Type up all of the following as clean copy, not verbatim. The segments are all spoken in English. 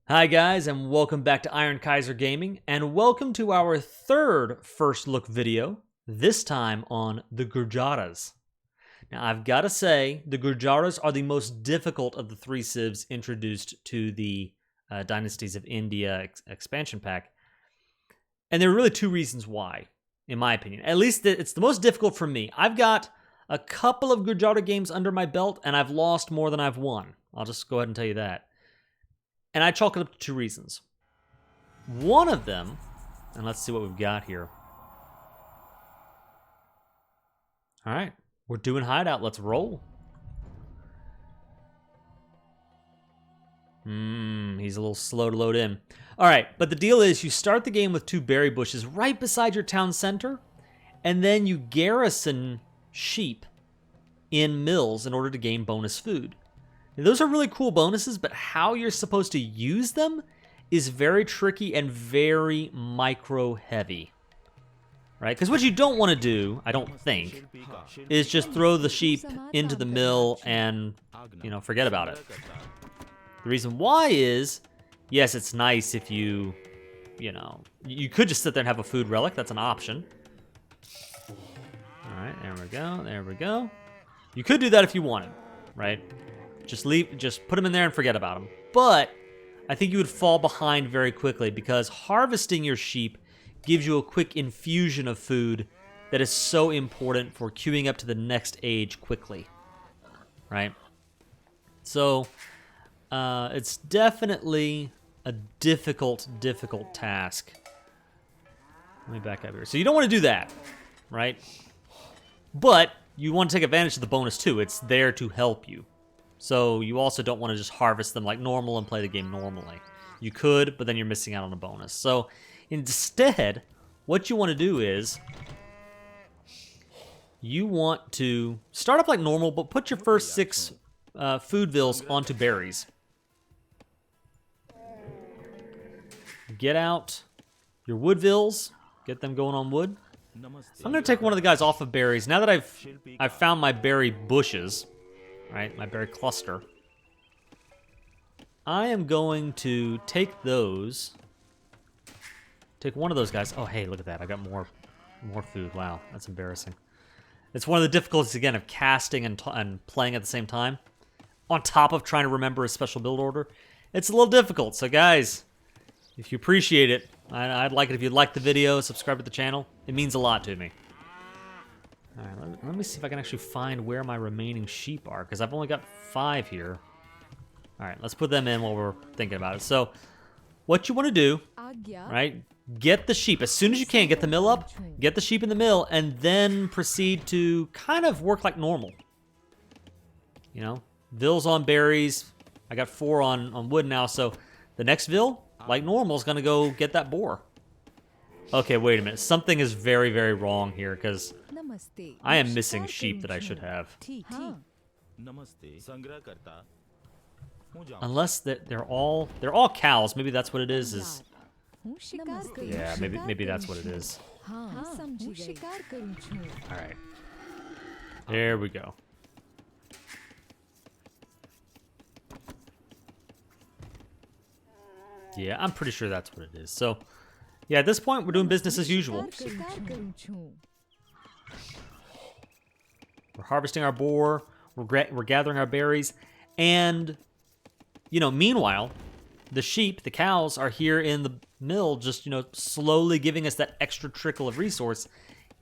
Hi guys, and welcome back to Iron Kaiser Gaming, and welcome to our third first look video, this time on the Gurjaras. Now I've got to say, the Gurjaras are the most difficult of the three civs introduced to the Dynasties of India expansion pack, and there are really two reasons why, in my opinion. At least it's the most difficult for me. I've got a couple of Gurjara games under my belt, and I've lost more than I've won. I'll just go ahead and tell you that. And I chalk it up to two reasons. One of them, and let's see what we've got here. All right, we're doing hideout. Let's roll. He's a little slow to load in. All right, but the deal is you start the game with two berry bushes right beside your town center, and then you garrison sheep in mills in order to gain bonus food. Those are really cool bonuses, but how you're supposed to use them is very tricky and very micro-heavy, right? Because what you don't want to do, I don't think, is just throw the sheep into the mill and, forget about it. The reason why is, yes, it's nice if you could just sit there and have a food relic. That's an option. All right, there we go. You could do that if you wanted, right? Just put them in there and forget about them. But I think you would fall behind very quickly because harvesting your sheep gives you a quick infusion of food that is so important for queuing up to the next age quickly, right? So it's definitely a difficult task. Let me back up here. So you don't want to do that, right? But you want to take advantage of the bonus too. It's there to help you. So you also don't want to just harvest them like normal and play the game normally. You could, but then you're missing out on a bonus. So instead, what you want to do is you want to start up like normal, but put your first 6 food vills onto berries. Get out your wood vills, get them going on wood. I'm going to take one of the guys off of berries. Now that I've found my berry bushes, right, my berry cluster, I am going to take those. Take one of those guys. Oh, hey, look at that. I got more food. Wow, that's embarrassing. It's one of the difficulties, again, of casting and playing at the same time, on top of trying to remember a special build order. It's a little difficult. So, guys, if you appreciate it, I'd like it if you'd like the video, subscribe to the channel. It means a lot to me. All right, let me see if I can actually find where my remaining sheep are, because I've only got 5 here. All right, let's put them in while we're thinking about it. So what you want to do, right, get the sheep. As soon as you can, get the mill up, get the sheep in the mill, and then proceed to kind of work like normal. Vills on berries. I got 4 on wood now, so the next vill, like normal, is going to go get that boar. Okay, wait a minute. Something is very, very wrong here, because I am missing sheep that I should have. Unless they're all cows. Maybe that's what it is. Yeah, maybe that's what it is. All right. There we go. Yeah, I'm pretty sure that's what it is. So, yeah, at this point, we're doing business as usual. We're harvesting our boar. We're gathering our berries. And, meanwhile, the sheep, the cows, are here in the mill just, slowly giving us that extra trickle of resource.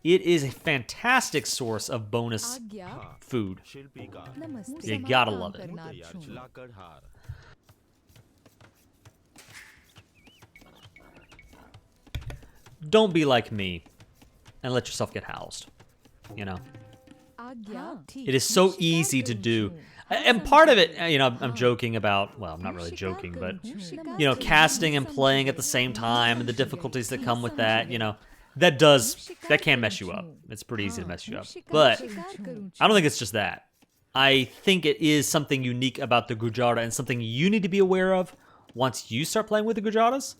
It is a fantastic source of bonus food. You gotta love it. Don't be like me and let yourself get housed, It is so easy to do. And part of it, I'm joking about, well, I'm not really joking, but, casting and playing at the same time and the difficulties that come with that, that can mess you up. It's pretty easy to mess you up. But I don't think it's just that. I think it is something unique about the Gurjara and something you need to be aware of once you start playing with the Gurjaras,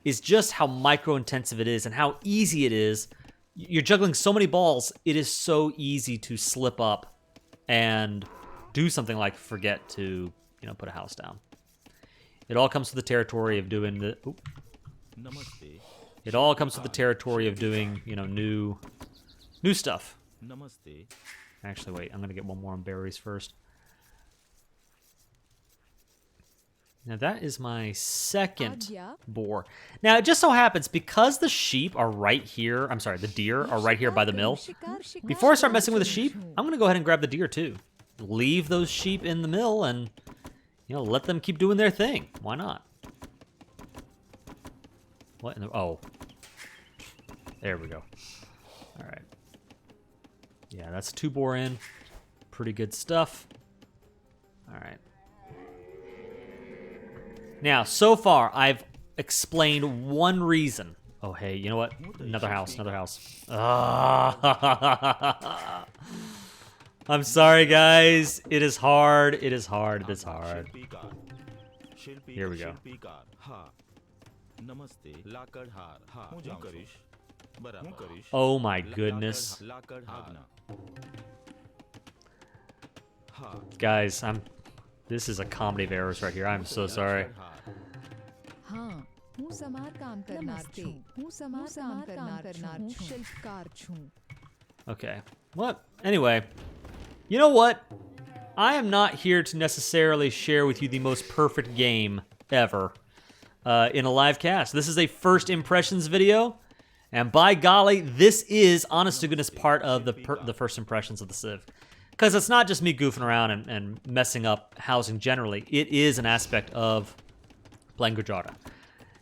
is just how micro-intensive it is and how easy it is. You're juggling so many balls, it is so easy to slip up and do something like forget to, put a house down. It all comes with the territory of doing the... Oop. It all comes with the territory of doing, you know, new stuff. Actually, wait. I'm going to get one more on berries first. Now, that is my second boar. Now, it just so happens, because the sheep are right here... I'm sorry, the deer are right here by the mill. Before I start messing with the sheep, I'm going to go ahead and grab the deer, too. Leave those sheep in the mill and, you know, let them keep doing their thing. Why not? What in the... Oh. There we go. All right. Yeah, that's 2 boar in. Pretty good stuff. All right. Now, so far, I've explained one reason. Oh, hey, you know what? Another house, another house. I'm sorry, guys. It is hard. It is hard. It is hard. Here we go. Oh my goodness. Guys, this is a comedy of errors right here. I'm so sorry. Okay. What? Anyway, you know what? I am not here to necessarily share with you the most perfect game ever in a live cast. This is a first impressions video, and by golly, this is, honest to goodness, part of the first impressions of the Civ. Because it's not just me goofing around and messing up housing generally. It is an aspect of playing Gurjara.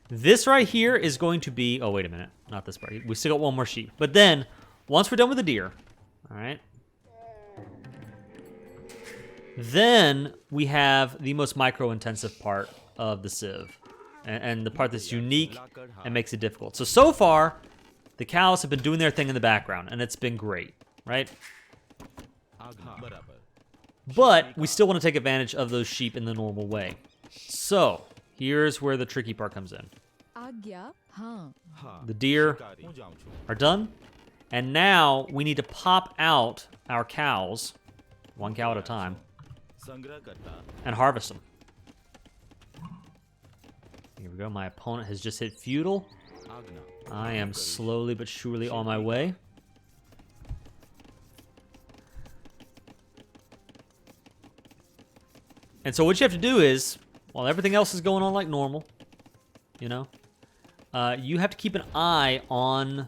This right here is going to be... Oh, wait a minute. Not this part. We still got one more sheep. But then, once we're done with the deer, all right, then we have the most micro-intensive part of the Civ. And the part that's unique and makes it difficult. So far, the cows have been doing their thing in the background, and it's been great, right? But we still want to take advantage of those sheep in the normal way. So, here's where the tricky part comes in. The deer are done. And now we need to pop out our cows, 1 cow at a time, and harvest them. Here we go. My opponent has just hit feudal. I am slowly but surely on my way. And so what you have to do is, while everything else is going on like normal, you know, you have to keep an eye on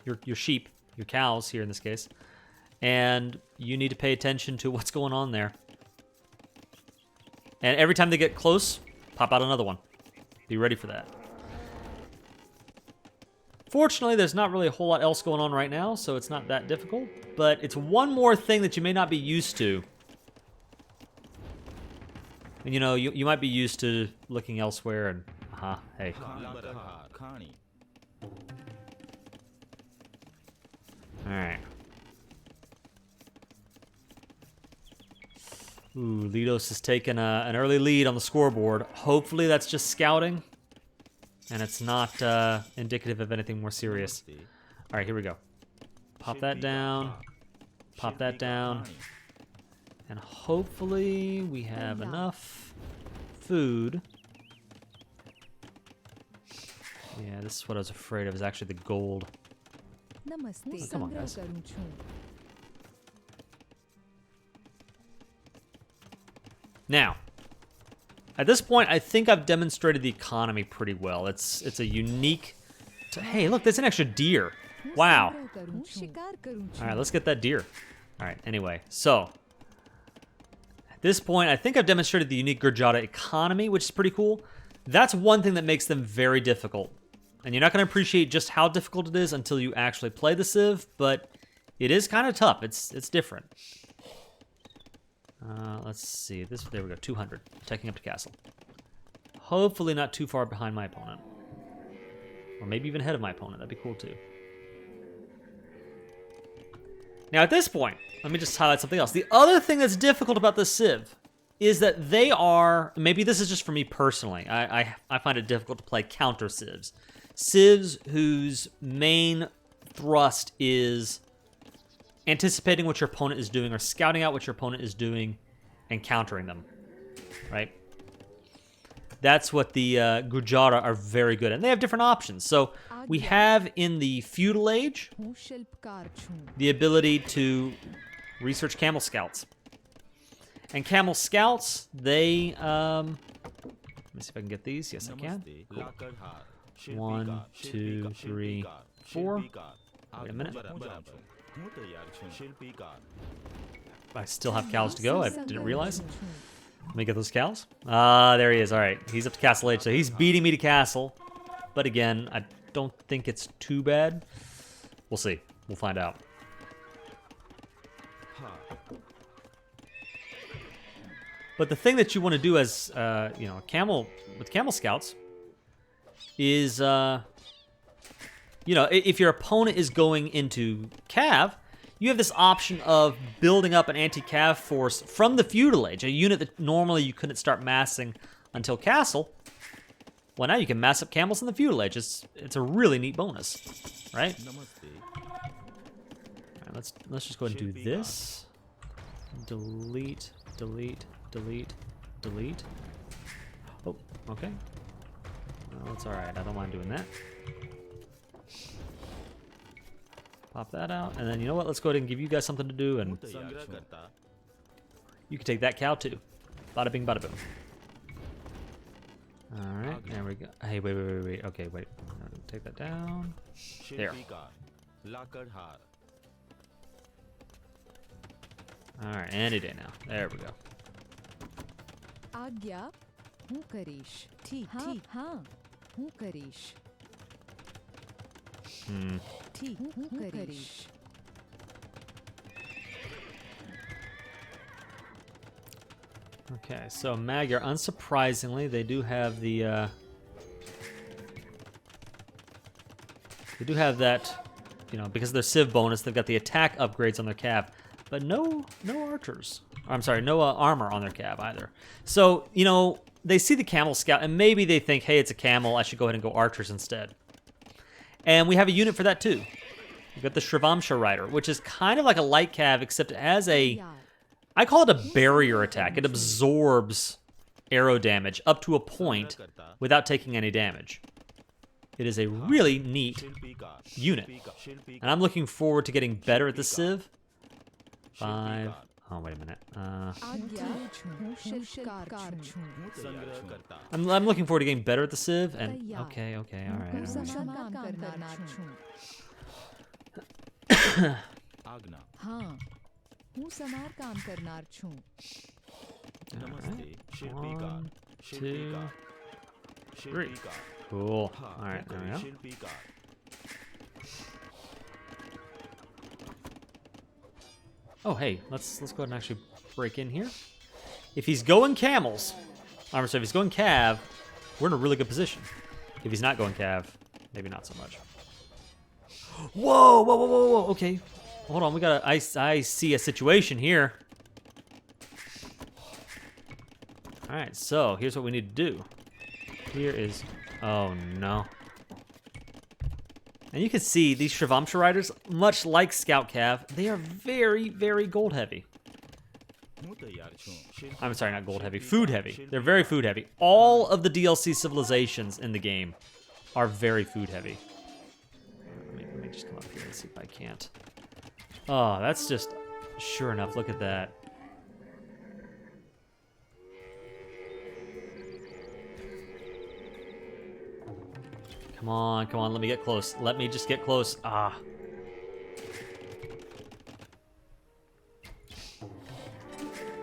your sheep, your cows here in this case, and you need to pay attention to what's going on there. And every time they get close, pop out another one. Be ready for that. Fortunately, there's not really a whole lot else going on right now, so it's not that difficult, but it's one more thing that you may not be used to. And, you know, you might be used to looking elsewhere and, hey. Alright. Ooh, Lidos has taken an early lead on the scoreboard. Hopefully that's just scouting, and it's not indicative of anything more serious. Alright, here we go. Pop that down. Pop that down. And hopefully we have enough food. Yeah, this is what I was afraid of, is actually the gold. Oh, come on, guys. Now, at this point, I think I've demonstrated the economy pretty well. It's a unique... Hey, look, there's an extra deer. Wow. All right, let's get that deer. All right, anyway, so... At this point, I think I've demonstrated the unique Gurjara economy, which is pretty cool. That's one thing that makes them very difficult. And you're not going to appreciate just how difficult it is until you actually play the Civ, but it is kind of tough. It's different. Let's see. There we go. 200. Taking up to castle. Hopefully not too far behind my opponent. Or maybe even ahead of my opponent. That'd be cool too. Now at this point, let me just highlight something else. The other thing that's difficult about the Civ is that they are, maybe this is just for me personally, I find it difficult to play counter Civs. Civs whose main thrust is anticipating what your opponent is doing or scouting out what your opponent is doing and countering them, right? That's what the Gurjara are very good at. And they have different options. So we have in the feudal age the ability to research camel scouts. And camel scouts, they let me see if I can get these. Yes, I can. Cool. 1, 2, 3, 4. Wait a minute. I still have cows to go. I didn't realize. Let me get those cows. There he is. All right, he's up to castle age, so he's beating me to castle. But again, I don't think it's too bad. We'll see. We'll find out. But the thing that you want to do as you know, camel scouts is you know, if your opponent is going into cav, you have this option of building up an anti-cav force from the feudal age, a unit that normally you couldn't start massing until castle. Well, now you can mass up camels in the feudal age. It's a really neat bonus, right? All right, let's just go ahead and do this. Delete, delete, delete, delete. Oh, okay. Well, that's all right. I don't mind doing that. Pop that out, and then you know what? Let's go ahead and give you guys something to do, and you can take that cow too. Bada bing, bada boom. All right, there we go. Hey, wait. Okay, wait. Take that down. There. All right, any day now. There we go. आज्ञा हूँ करीश ठीक ठीक हाँ हूँ करीश ठीक हूँ करीश Okay, so Magyar, unsurprisingly, they do have the they do have that, you know, because of their Civ bonus, they've got the attack upgrades on their cav, but no archers. I'm sorry, no armor on their cav either. So, you know, they see the camel scout, and maybe they think, hey, it's a camel, I should go ahead and go archers instead. And we have a unit for that too. We've got the Shrivamsha Rider, which is kind of like a light cav, except it has a, I call it a barrier attack. It absorbs arrow damage up to a point without taking any damage. It is a really neat unit. And I'm looking forward to getting better at the Civ. 5. Oh, wait a minute. I'm looking forward to getting better at the Civ. And okay, all right. हूँ समार काम करनार छूं 1, 2, 3. Cool. All right, there we go. Oh, hey, let's go ahead and actually break in here. If he's going camels, I'm sorry, if he's going cav, we're in a really good position. If he's not going cav, maybe not so much. Whoa. Okay. Hold on, we gotta, I see a situation here. All right, so here's what we need to do. Here is, oh no. And you can see these Shrivamsha Riders, much like Scout Cav, they are very, very gold heavy. I'm sorry, not gold heavy, food heavy. They're very food heavy. All of the DLC civilizations in the game are very food heavy. Let me just come up here and see if I can't. Oh, that's just, sure enough, look at that. Come on, let me get close. Let me just get close. Ah.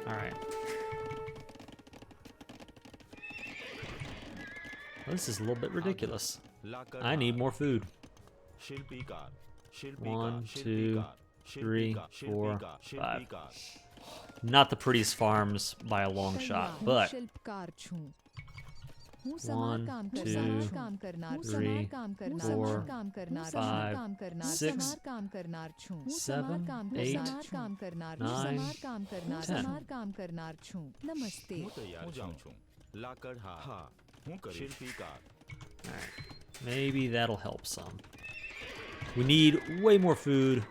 All right. Well, this is a little bit ridiculous. I need more food. 1, 2, 3, 4, 5. Not the prettiest farms by a long shot, but 1, 2, 3, 4, 5, 6, 7, 8, 9, 10. Alright, maybe that'll help some. We need way more food,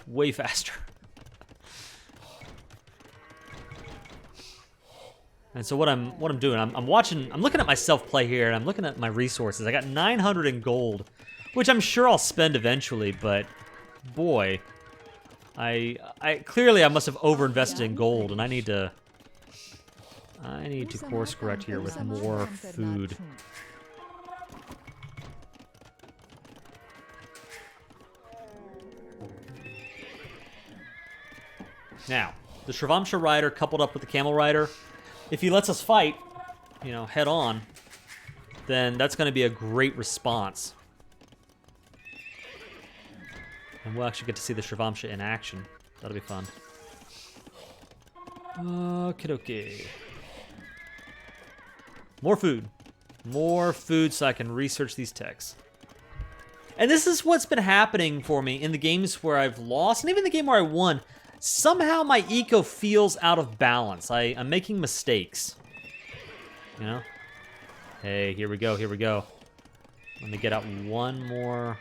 way faster. And so what I'm doing, I'm watching, I'm looking at myself play here, and I'm looking at my resources. I got 900 in gold, which I'm sure I'll spend eventually, but boy, I clearly I must have overinvested in gold, and I need to course correct here with more food. Now, the Shravamsha rider coupled up with the camel rider, if he lets us fight, you know, head on, then that's going to be a great response. And we'll actually get to see the Shravamsha in action. That'll be fun. Okie dokie. More food. More food so I can research these techs. And this is what's been happening for me in the games where I've lost, and even the game where I won. Somehow my eco feels out of balance. I'm making mistakes. You know? Hey, here we go, here we go. Let me get out one more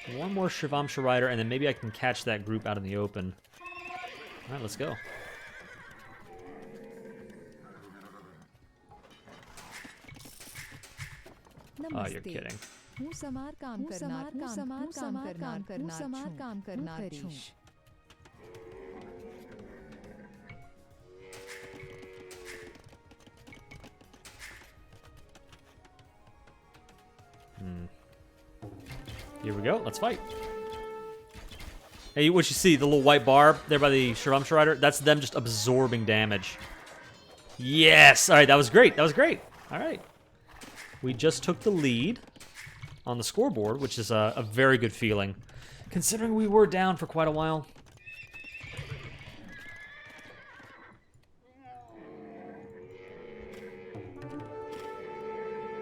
Shravamsha rider, and then maybe I can catch that group out in the open. All right, let's go. Oh, you're kidding. Here we go. Let's fight. Hey, what you see, the little white bar there by the Shravamsha rider? That's them just absorbing damage. Yes! All right, that was great. That was great. All right. We just took the lead on the scoreboard, which is a very good feeling, considering we were down for quite a while.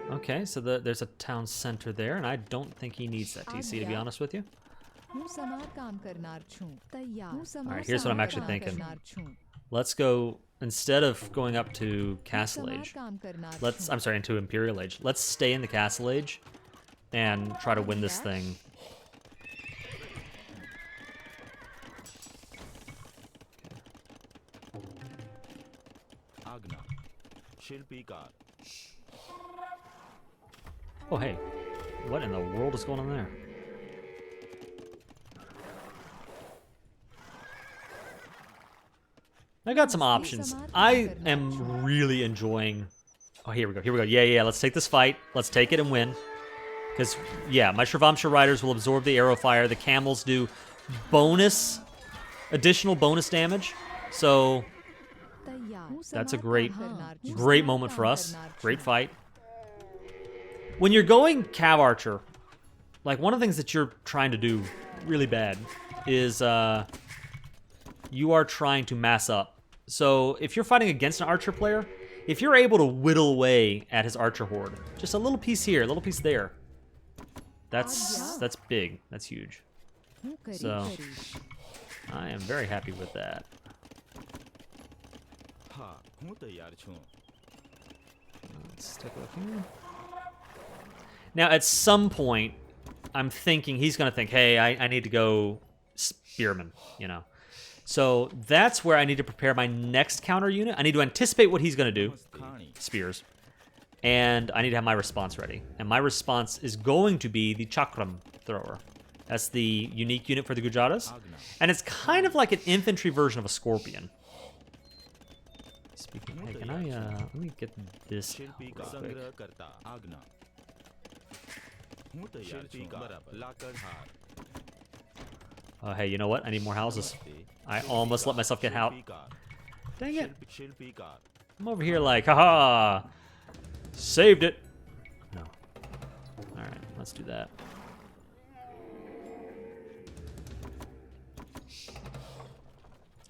Okay, so there's a town center there, and I don't think he needs that TC, to be honest with you. Alright, here's what I'm actually thinking. Let's go, instead of going up to Castle Age, I'm sorry, into Imperial Age, let's stay in the Castle Age and try to win this thing. Oh, hey. What in the world is going on there? I got some options. I am really enjoying... Oh, here we go. Here we go. Yeah. Let's take this fight. Let's take it and win. Because, yeah, my Shravamsha riders will absorb the arrow fire. The camels do additional bonus damage. So, that's a great moment for us. Great fight. When you're going Cav Archer, like, one of the things that you're trying to do really bad is you are trying to mass up. So if you're fighting against an Archer player, if you're able to whittle away at his Archer horde, just a little piece here, a little piece there, that's big. That's huge. So I am very happy with that. Let's take a look here. Now, at some point, I'm thinking he's going to think, hey, I need to go Spearman, you know. So that's where I need to prepare my next counter unit. I need to anticipate what he's going to do, spears, and I need to have my response ready. And my response is going to be the Chakram thrower. That's the unique unit for the Gurjaras. And it's kind of like an infantry version of a Scorpion. Speaking, hey, can I, let me get this out real quick. Oh, hey, you know what? I need more houses. I almost let myself get out. Dang it. I'm over here like, haha, saved it. No. Alright, let's do that.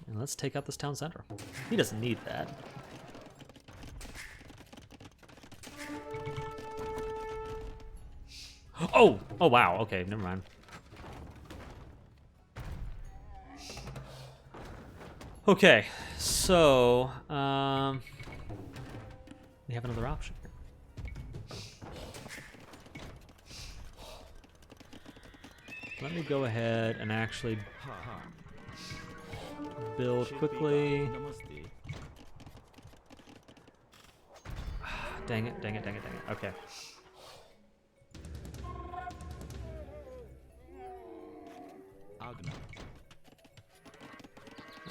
And let's take out this town center. He doesn't need that. Oh! Oh, wow. Okay, never mind. Okay, so, we have another option here. Let me go ahead and actually Build quickly. Dang it, dang it, dang it, dang it. Okay.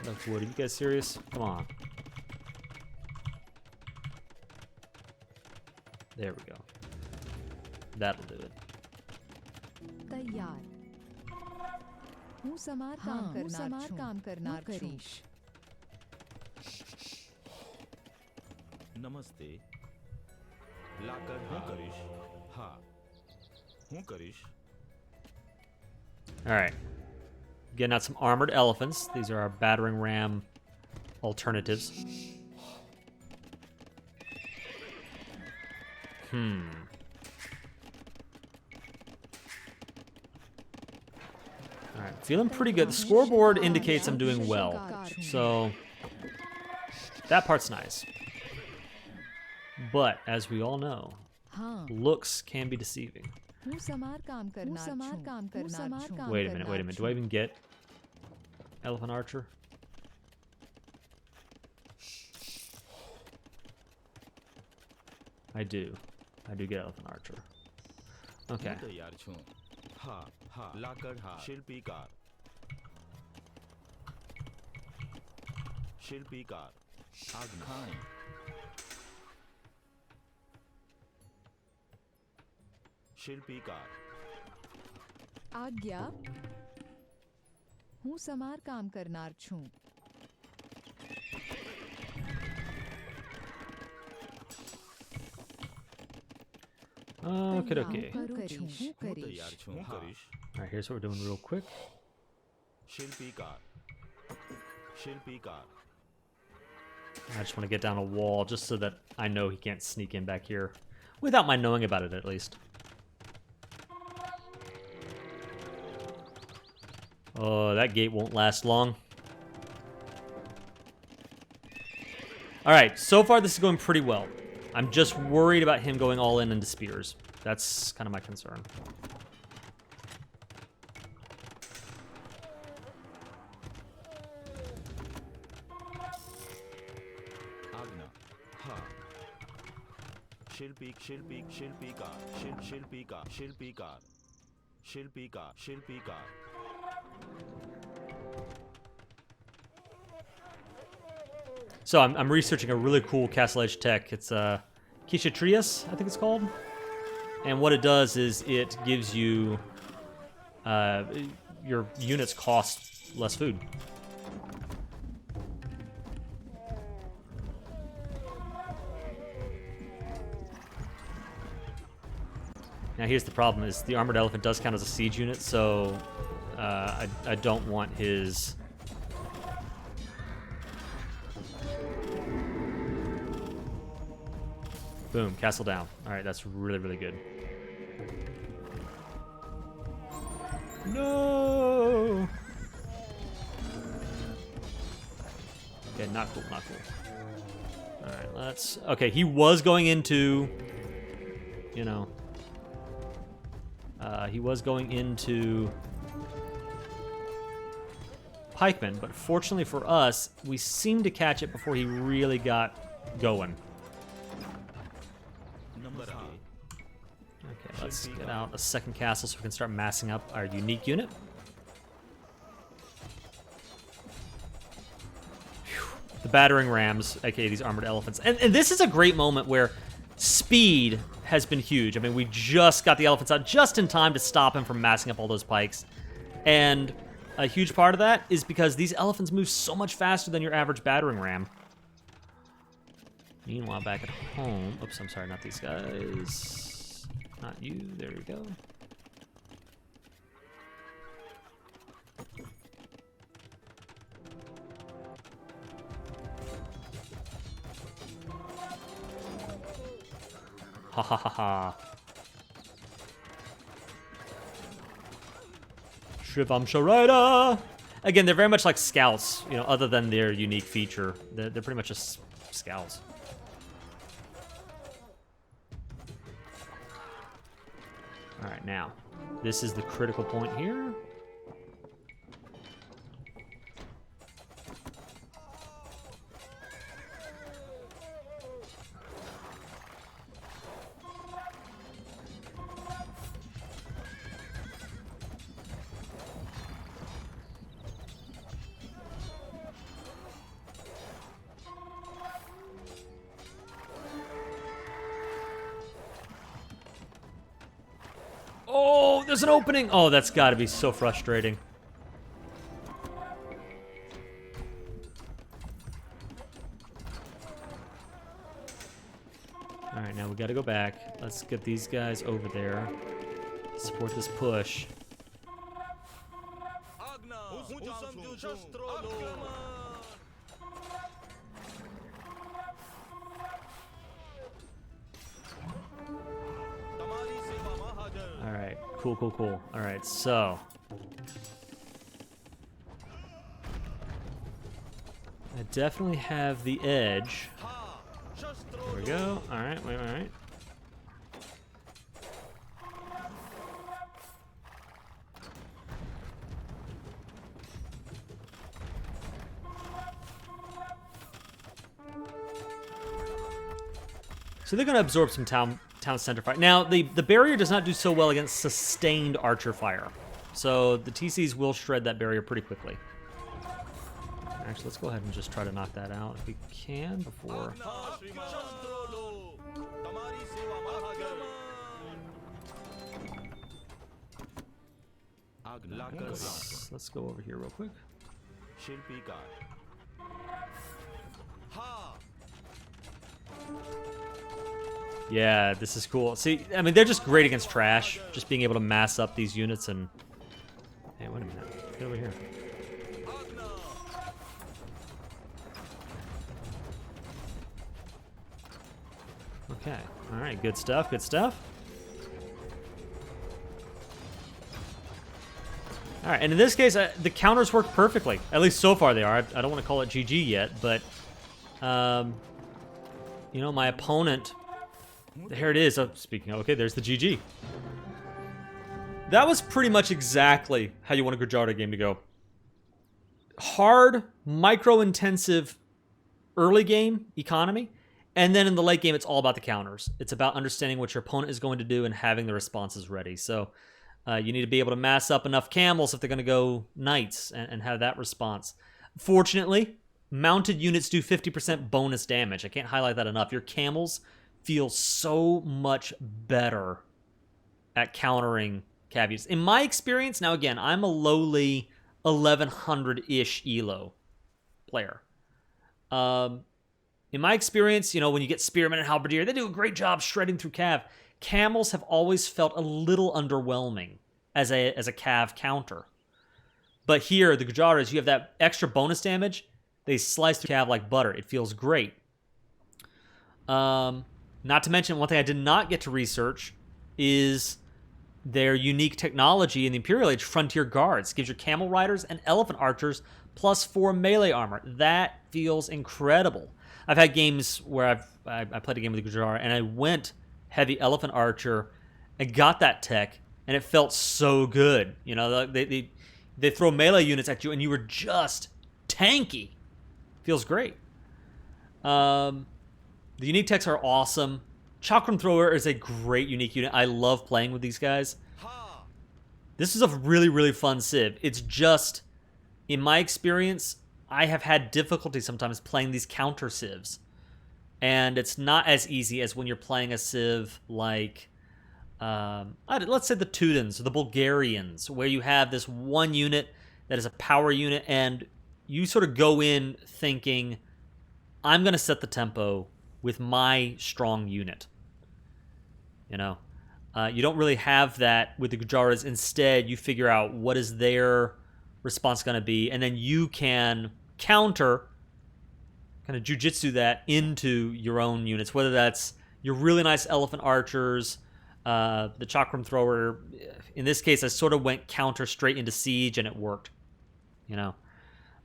Enough wood. Are you guys serious? Come on. There we go. That'll do it. तैयार हूँ समार काम करना करीश नमस्ते लाकर हूँ करिश हाँ हूँ करिश All right. Getting out some armored elephants. These are our battering ram alternatives. All right, feeling pretty good. The scoreboard indicates I'm doing well, so that part's nice. But as we all know, looks can be deceiving. Wait a minute, wait a minute. Do I even get Elephant Archer? I do. I do get Elephant Archer. Okay. हाँ हाँ लाकर हाँ शिल्पीकार शिल्पीकार आग्खानी शिल्पीकार आज्ञा हूँ समार काम करनार छूं Okay, okay. तैयार छूं करिश Alright, here's what we're doing real quick. शिल्पीकार शिल्पीकार I just want to get down a wall just so that I know he can't sneak in back here. Without my knowing about it, at least. Oh, that gate won't last long. Alright, so far this is going pretty well. I'm just worried about him going all in into spears. That's kind of my concern. आज्ञा हाँ शिल्पीकार शिल्पीकार So I'm researching a really cool Castle Edge tech. It's Kishatrius, I think it's called. And what it does is it gives you your units cost less food. Now here's the problem: is the armored elephant does count as a siege unit, so I don't want his. Boom, castle down. All right, that's really, really good. No! Okay, not cool, not cool. All right, let's... Okay, he was going into... You know... he was going into... Pikemen, but fortunately for us, we seemed to catch it before he really got going. Okay, let's get out a second castle so we can start massing up our unique unit. Whew. The battering rams, aka these armored elephants. And this is a great moment where speed has been huge. I mean, we just got the elephants out just in time to stop him from massing up all those pikes. And a huge part of that is because these elephants move so much faster than your average battering ram. Meanwhile, back at home... Oops, I'm sorry, not these guys. Not you. There we go. Ha ha ha ha. Shivam Sharida! Again, they're very much like scouts, you know, other than their unique feature. They're pretty much just scouts. Alright, now, this is the critical point here. there's an opening. Oh, that's got to be so frustrating. All right, now we got to go back. Let's get these guys over there. Support this push. All right, cool. All right, so I definitely have the edge. There we go. All right, all right. So they're going to absorb some town center fire. Now, the barrier does not do so well against sustained archer fire. So the TCs will shred that barrier pretty quickly. Actually, let's go ahead and just try to knock that out if we can before... Let's go over here real quick. Yeah, this is cool. See, I mean, they're just great against trash. Just being able to mass up these units and... Hey, wait a minute. Get over here. Okay. All right, good stuff, good stuff. All right, and in this case, the counters work perfectly. At least so far they are. I don't want to call it GG yet, but... you know, my opponent... Here it is. Oh, speaking of, okay, there's the GG. That was pretty much exactly how you want a Gurjara game to go. Hard, micro-intensive early game economy, and then in the late game, it's all about the counters. It's about understanding what your opponent is going to do and having the responses ready. So you need to be able to mass up enough camels if they're going to go knights and have that response. Fortunately, mounted units do 50% bonus damage. I can't highlight that enough. Your camels feel so much better at countering cav units. In my experience, now again, I'm a lowly 1100-ish elo player. In my experience, you know, when you get Spearmen and Halberdier, they do a great job shredding through cav. Camels have always felt a little underwhelming as a cav counter. But here, the Gurjaras, you have that extra bonus damage. They slice through cav like butter. It feels great. Not to mention, one thing I did not get to research is their unique technology in the Imperial Age, Frontier Guards. Gives your camel riders and elephant archers +4 melee armor. That feels incredible. I've had games where I played a game with the Gurjara, and I went heavy elephant archer and got that tech, and it felt so good. You know, they throw melee units at you, and you were just tanky. Feels great. The unique techs are awesome. Chakram Thrower is a great unique unit. I love playing with these guys. This is a really, really fun civ. It's just, in my experience, I have had difficulty sometimes playing these counter civs. And it's not as easy as when you're playing a civ like, let's say the Teutons or the Bulgarians, where you have this one unit that is a power unit, and you sort of go in thinking, I'm going to set the tempo with my strong unit. You know, you don't really have that with the Gurjaras. Instead, you figure out what is their response going to be, and then you can counter, kind of jujitsu that into your own units, whether that's your really nice elephant archers, the Chakram Thrower. In this case, I sort of went counter straight into siege, and it worked. You know,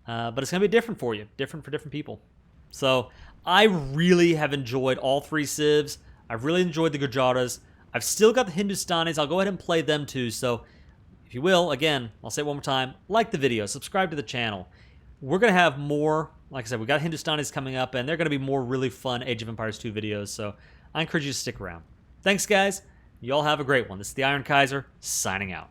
but it's going to be different for you, different for different people. So I really have enjoyed all three civs. I've really enjoyed the Gurjaras. I've still got the Hindustanis. I'll go ahead and play them too. So if you will, again, I'll say it one more time, like the video, subscribe to the channel. We're going to have more, like I said, we got Hindustanis coming up, and they're going to be more really fun Age of Empires 2 videos. So I encourage you to stick around. Thanks, guys. You all have a great one. This is the Iron Kaiser, signing out.